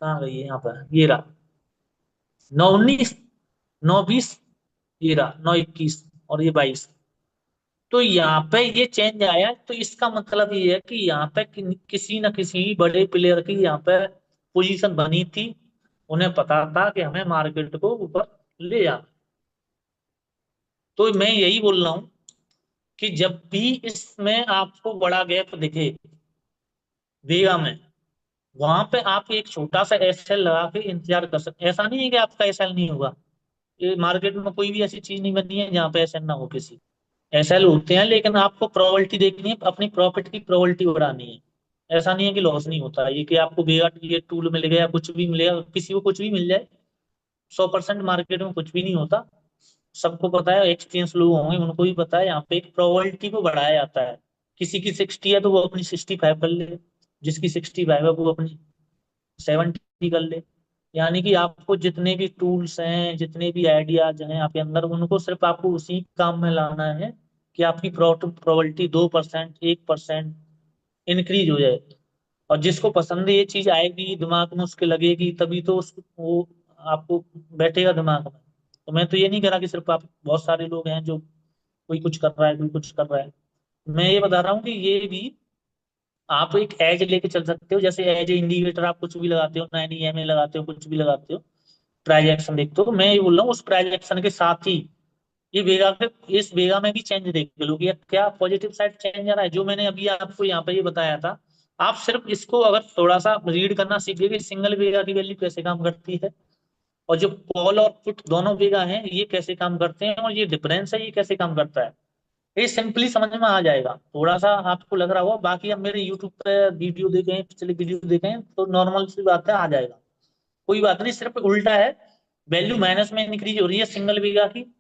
कहाँ गई है यहाँ पर, ये रहा 9.19, 9.20, ये रहा 9.21, और ये 22। तो यहाँ पे ये चेंज आया, तो इसका मतलब ये है कि यहाँ पे किसी न किसी बड़े प्लेयर की यहाँ पे पोजीशन बनी थी। उन्हें पता था कि हमें मार्केट को ऊपर ले जाना। तो मैं यही बोल रहा हूँ कि जब भी इसमें आपको बड़ा गैप दिखे वेगा में, वहां पे आप एक छोटा सा एसएल लगा के इंतजार कर सकते। ऐसा नहीं है कि आपका एसएल नहीं होगा, ये मार्केट में कोई भी ऐसी चीज नहीं बनी है जहाँ पे एसएल ना हो किसी। एसएल होते हैं, लेकिन आपको प्रोबेबिलिटी देखनी है, अपनी प्रॉफिट की प्रोबेबिलिटी बढ़ानी है। ऐसा नहीं है कि लॉस नहीं होता, ये कि आपको बेगा ये टूल मिल गया, कुछ भी मिलेगा, किसी को कुछ भी मिल जाए, 100% मार्केट में कुछ भी नहीं होता। सबको पता है, एक्सपीरियंस लोग होंगे उनको भी पता है, यहाँ पे एक प्रोबेबिलिटी को बढ़ाया जाता है। किसी की 60 है तो वो अपनी 65 कर ले, जिसकी 65 है वो अपनी 70 कर ले। यानी कि आपको जितने भी टूल्स हैं, जितने भी आइडियाज हैं आपके अंदर, उनको सिर्फ आपको उसी काम में लाना है कि आपकी प्रोबेबिलिटी 2% 1% इंक्रीज हो जाए। और जिसको पसंद है ये चीज आएगी दिमाग में, उसके लगेगी, तभी तो वो आपको बैठेगा दिमाग में। तो मैं तो ये नहीं कह रहा कि सिर्फ आप, बहुत सारे लोग हैं जो कोई कुछ कर रहा है, कोई कुछ कर रहा है। मैं ये बता रहा हूँ कि ये भी आप एक एज लेके चल सकते हो, जैसे एज इंडिकेटर आप कुछ भी लगाते हो, 9 EMA लगाते हो, कुछ भी लगाते हो, ट्रांजैक्शन देखते हो। तो मैं ये बोल रहा हूँ उस ट्रांजैक्शन के साथ ही ये वेगा के, इस वेगा में भी चेंज देख लो कि यार क्या पॉजिटिव साइड चेंज आ रहा है, जो मैंने अभी आपको यहाँ पे ये बताया था। आप सिर्फ इसको अगर थोड़ा सा रीड करना सीख गए कि सिंगल वेगा की वैल्यू कैसे काम करती है, और जो कॉल और पुट दोनों वेगा हैं ये कैसे काम करते हैं, और ये डिफरेंस है ये कैसे काम करता है, ये सिंपली समझ में आ जाएगा। थोड़ा सा आपको लग रहा होगा, बाकी अब मेरे यूट्यूब पे वीडियो देखें, पिछले वीडियो देखें, तो नॉर्मल सी बात है, आ जाएगा। कोई बात नहीं, सिर्फ उल्टा है, वैल्यू माइनस में इंक्रीज हो रही है सिंगल बीघा की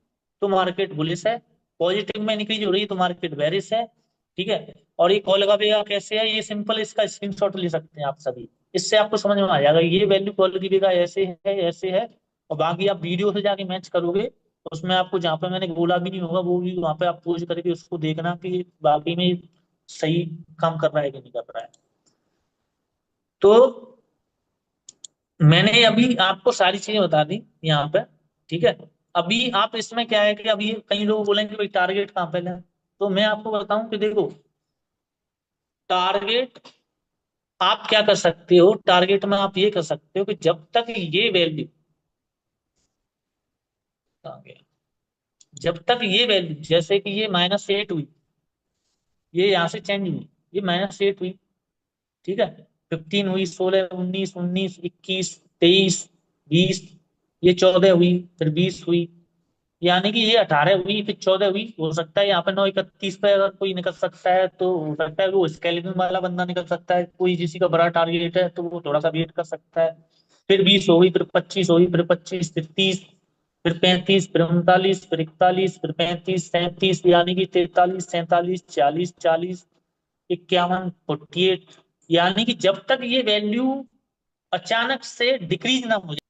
तो मार्केट बुलिश है, पॉजिटिव में इंक्रीज हो रही है तो मार्केट बेरिश है। ठीक है। और ये कॉल का वेगा कैसे है, ये सिंपल इसका स्क्रीनशॉट ले सकते हैं आप सभी। इससे आपको समझ में आ जाएगा ये वैल्यू कॉल की वेगा ऐसे है ऐसे है। और बाकी आप वीडियो से जाके मैच करोगे, उसमें आपको जहाँ पे मैंने बोला भी नहीं होगा वो भी वहां पे आप पोज करके उसको देखना कि बाकी में सही काम कर रहा है कि नहीं कर रहा है। तो मैंने अभी आपको सारी चीजें बता दी यहाँ पे। ठीक है। अभी आप इसमें क्या है कि अभी कई लोग बोलेंगे भाई टारगेट कहाँ पे है, तो मैं आपको बताऊं कि देखो, टारगेट आप क्या कर सकते हो, टारगेट में आप ये कर सकते हो कि जब तक ये वैल्यू, जब तक ये वैल्यू जैसे कि ये -8 हुई, ये यहां से चेंज हुई, ये -8 हुई। ठीक है। 15 हुई, 16, 19, 21, 23, 20, ये 14 हुई, फिर 20 हुई, यानी कि ये 18 हुई, फिर 14 हुई। हो सकता है यहाँ पे 9:31 पे अगर कोई निकल सकता है तो हो सकता है वो स्केलिंग वाला बंदा निकल सकता है, कोई किसी का बड़ा टारगेट है तो वो थोड़ा सा वेट कर सकता है। फिर 20 हो गई, फिर 25 हो गई, फिर 25, फिर 30, फिर 35, फिर 39, फिर 41, फिर 35, 37, यानी कि 43, 47, 40, 40, 51, 48, यानी कि जब तक ये वैल्यू अचानक से डिक्रीज ना हो जाए,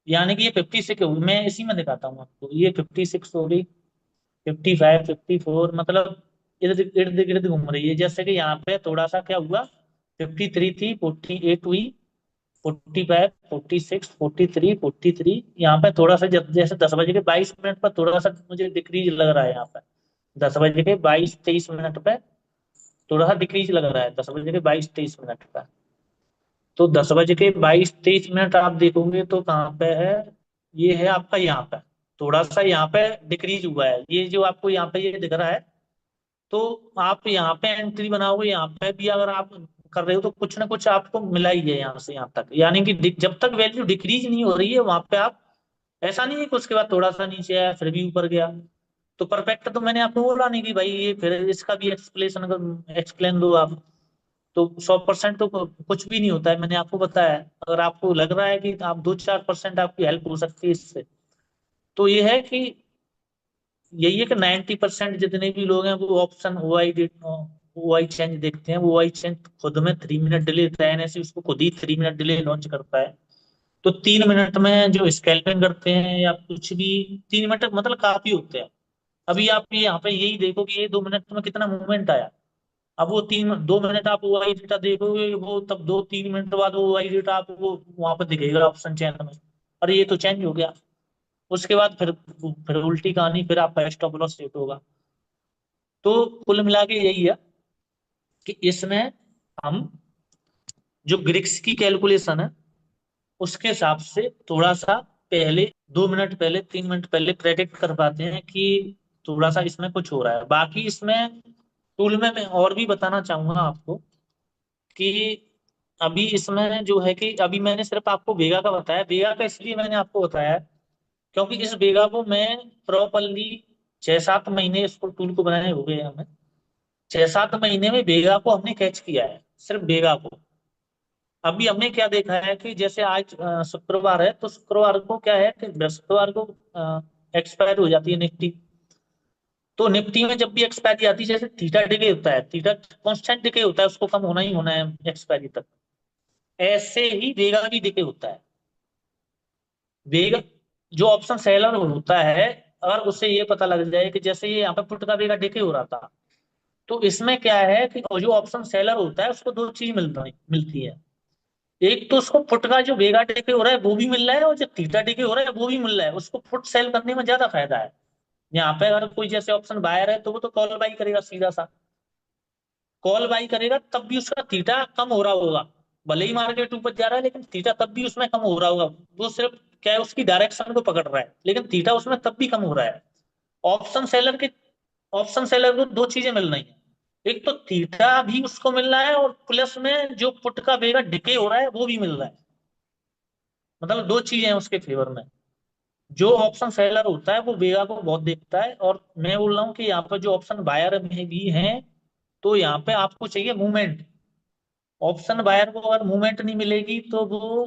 यानी कि ये 56 होगी, मैं इसी में दिखाता हूँ आपको, ये 56 हो गई, 55, 54, मतलब इर्द इर्द गिर्द घूम रही है। जैसे कि यहाँ पे थोड़ा सा क्या हुआ, 53 थी, 48 हुई, 45, 46, 43, 43, यहाँ पे थोड़ा सा जैसे 10 बजे के 22 मिनट पर थोड़ा सा मुझे डिक्रीज लग रहा है यहाँ पे। 10 बजे के 22-23 मिनट पे थोड़ा सा डिक्रीज लग रहा है, 10 बजे के 22-23 मिनट पे। तो 10 बजे के 22-23 मिनट आप देखोगे तो कहाँ पे है, ये है आपका यहाँ पे, थोड़ा सा यहाँ पे डिक्रीज हुआ है, ये जो आपको यहाँ पे ये दिख रहा है। तो आप यहाँ पे एंट्री बनाओगे, यहाँ पे भी अगर आप कर रहे हो तो कुछ ना कुछ आपको मिला ही है यहाँ से यहाँ तक, यानी कि जब तक वैल्यू डिक्रीज नहीं हो रही है वहां पे आप, ऐसा नहीं है कि उसके बाद थोड़ा सा नीचे आया फिर भी ऊपर गया। तो परफेक्ट तो मैंने आपको बोला नहीं कि भाई ये फिर इसका भी एक्सप्लेन एक्सप्लेन दो आप। तो 100% तो कुछ भी नहीं होता है, मैंने आपको बताया है। अगर आपको लग रहा है कि आप 2-4% आपकी हेल्प हो सकती है इससे, तो ये है कि यही है कि 90% जितने भी लोग हैं वो ऑप्शन ओ आई चेंज देखते हैं। वो ओ आई चेंज खुद में 3 मिनट डिले रहता है, एनएससी उसको खुद ही 3 मिनट डिले लॉन्च करता है। तो 3 मिनट में जो स्कैल्पिंग करते हैं या कुछ भी, 3 मिनट मतलब काफी होते हैं। अभी आप ये यहाँ पे यही देखो कि ये 2 मिनट में कितना मूवमेंट आया। अब वो 2 मिनट आप ओ आई डेटा देखोगे, वो तब 2-3 मिनट बाद वो ओ आई डेटा आपको वहां पर दिखेगा ऑप्शन चेन में, अरे ये तो चेंज हो गया। उसके बाद फिर उल्टी कहानी, फिर आपका स्टॉप लॉस सेट होगा। तो कुल मिला के यही है कि इसमें हम जो ग्रिक्स की कैलकुलेशन है उसके हिसाब से थोड़ा सा पहले, 2 मिनट पहले, 3 मिनट पहले प्रेडिक्ट कर पाते हैं कि थोड़ा सा इसमें कुछ हो रहा है। बाकी इसमें टूल में मैं और भी बताना चाहूंगा आपको कि अभी इसमें जो है कि अभी मैंने सिर्फ आपको वेगा का बताया। वेगा का इसलिए मैंने आपको बताया है क्योंकि इस वेगा को मैं प्रॉपरली 6-7 महीने इसको टूल को बनाए हो गए हमें। 6-7 महीने में वेगा को हमने कैच किया है, सिर्फ वेगा को। अभी हमने क्या देखा है कि जैसे आज शुक्रवार है, तो शुक्रवार को क्या है कि बृहस्पतिवार को एक्सपायर हो जाती है निफ्टी। तो निफ्टी में जब भी एक्सपायरी आती है, जैसे थीटा डिके होता है, थीटा कांस्टेंट डिके होता है, उसको कम होना ही होना है एक्सपायरी तक, ऐसे ही वेगा भी डिके होता है। वेगा जो ऑप्शन सेलर होता है, अगर उससे ये पता लग जाए कि जैसे ये यहाँ पे पुट का वेगा डिके हो रहा था, तो इसमें क्या है कि जो ऑप्शन सेलर होता है उसको दो चीज मिलती है। एक तो उसको फुट का जो वेगा टेके हो रहा है वो भी मिल रहा है, और जो थीटा टेके हो रहा है वो भी मिल रहा है, उसको फुट सेल करने में ज्यादा फायदा है। यहाँ पे अगर कोई जैसे ऑप्शन बायर है तो वो तो कॉल बाई करेगा सीधा सा, कॉल बाई करेगा तब भी उसका थीटा कम हो रहा होगा। भले ही मार्केट ऊपर जा रहा है लेकिन थीटा तब भी उसमें कम हो रहा होगा। वो सिर्फ क्या है, उसकी डायरेक्शन को पकड़ रहा है, लेकिन थीटा उसमें तब भी कम हो रहा है। ऑप्शन सेलर के ऑप्शन सेलर को दो चीजें मिल रही हैं, एक तो थीटा भी उसको मिल रहा है और प्लस में जो पुट का वेगा डिके हो रहा है वो भी मिल रहा है। मतलब दो चीजें हैं उसके फेवर में। जो ऑप्शन सेलर होता है वो वेगा को बहुत देखता है, और मैं बोल रहा हूँ कि यहाँ पर जो ऑप्शन बायर में भी हैं, तो यहाँ पे आपको चाहिए मूवमेंट। ऑप्शन बायर को अगर मूवमेंट नहीं मिलेगी तो वो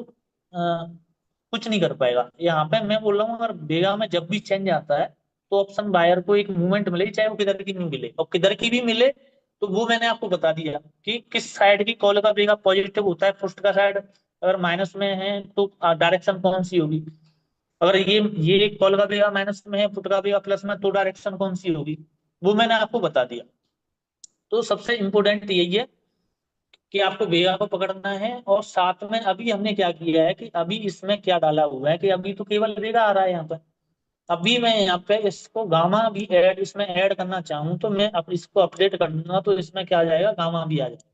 कुछ नहीं कर पाएगा। यहाँ पे मैं बोल रहा हूँ अगर वेगा में जब भी चेंज आता है तो ऑप्शन बायर को एक मूवमेंट मिले, चाहे वो किधर की भी मिले, और किधर की भी मिले तो वो मैंने आपको बता दिया कि किस साइड की कॉल का ब्रेकअप पॉजिटिव होता है, फर्स्ट का साइड अगर माइनस में है तो डायरेक्शन कौन सी होगी, अगर ये कॉल का ब्रेकअप माइनस में है, फुट का ब्रेकअप प्लस में, तो डायरेक्शन कौन सी होगी, वो मैंने आपको बता दिया। तो सबसे इंपॉर्टेंट यही है कि आपको वेगा को पकड़ना है, और साथ में अभी हमने क्या किया है कि अभी इसमें क्या डाला हुआ है कि अभी तो केवल वेगा आ रहा है यहाँ पे, अभी मैं यहाँ पे इसको गामा भी ऐड इसमें ऐड करना चाहूँ तो मैं अब इसको अपडेट कर दूंगा, तो इसमें क्या आ जाएगा, गामा भी आ जाएगा।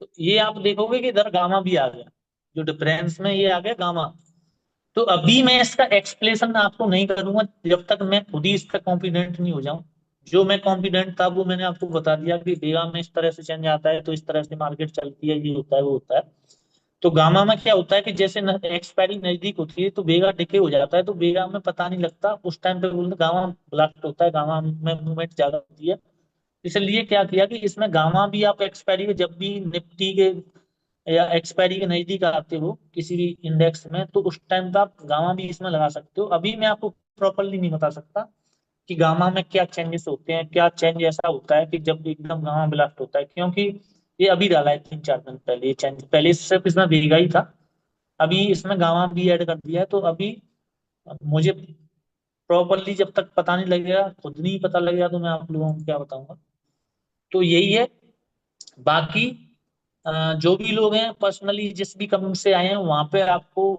तो ये आप देखोगे कि इधर गामा भी आ गया, जो डिफरेंस में ये आ गया गामा। तो अभी मैं इसका एक्सप्लेनेशन आपको नहीं करूंगा जब तक मैं खुद ही इस पर कॉन्फिडेंट नहीं हो जाऊं। जो मैं कॉन्फिडेंट था वो मैंने आपको बता दिया कि बेगा में इस तरह से चेंज आता है, तो इस तरह से मार्केट चलती है, ये होता है वो होता है। तो गामा में क्या होता है कि जैसे एक्सपायरी नजदीक होती है तो बेगा डिके हो जाता है, तो बेगा में पता नहीं लगता, उस टाइम पे बोलते गामा ब्लास्ट होता है, गामा में मूवमेंट ज्यादा होती है। इसलिए क्या किया कि इसमें गामा भी आप एक्सपायरी के जब भी निफ्टी के या एक्सपायरी के नजदीक आते हो किसी भी इंडेक्स में, तो उस टाइम पे आप गामा भी इसमें लगा सकते हो। अभी मैं आपको प्रॉपरली नहीं बता सकता कि गामा में क्या चेंजेस होते हैं, क्या चेंज ऐसा होता है कि जब एकदम गामा ब्लास्ट होता है, क्योंकि ये अभी डाला है 3 4 दिन पहले ये चेंज, पहले सिर्फ इसमें वेगा ही था, अभी इसमें गामा भी ऐड कर दिया है। तो अभी मुझे प्रॉपरली जब तक पता नहीं लगेगा, खुद नहीं पता लगेगा, तो मैं आप लोगों को क्या बताऊंगा। तो यही है। बाकी जो भी लोग हैं पर्सनली जिस भी कंपनी से आए हैं वहां पे आपको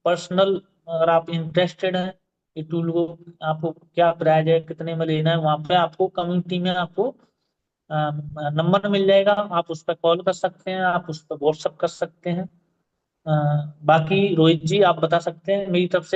पर्सनल, अगर आप इंटरेस्टेड हैं ये टूल को, आपको क्या प्राइस है, कितने में लेना है, वहां पे आपको कम्युनिटी में आपको नंबर मिल जाएगा, आप उस पर कॉल कर सकते हैं, आप उस पर व्हाट्सअप कर सकते हैं। बाकी रोहित जी आप बता सकते हैं मेरी तरफ से।